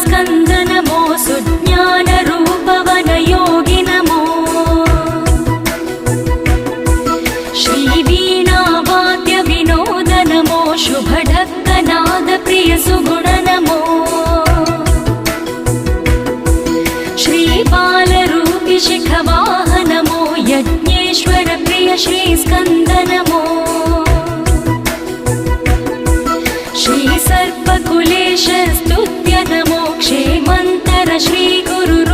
स्कंद नमो सुज्ञान रूपवन योगी नमो श्री वीणा वाद्य विनोद नमो शुभ ढक्कनाद प्रिय सुगुण नमो श्री बालरूपि शिखवाह नमो यज्ञेश्वर प्रिय श्री स्कंद नमो श्री सर्पकुलेश स्तुत्य नमो क्षेमन्तर श्री गुरु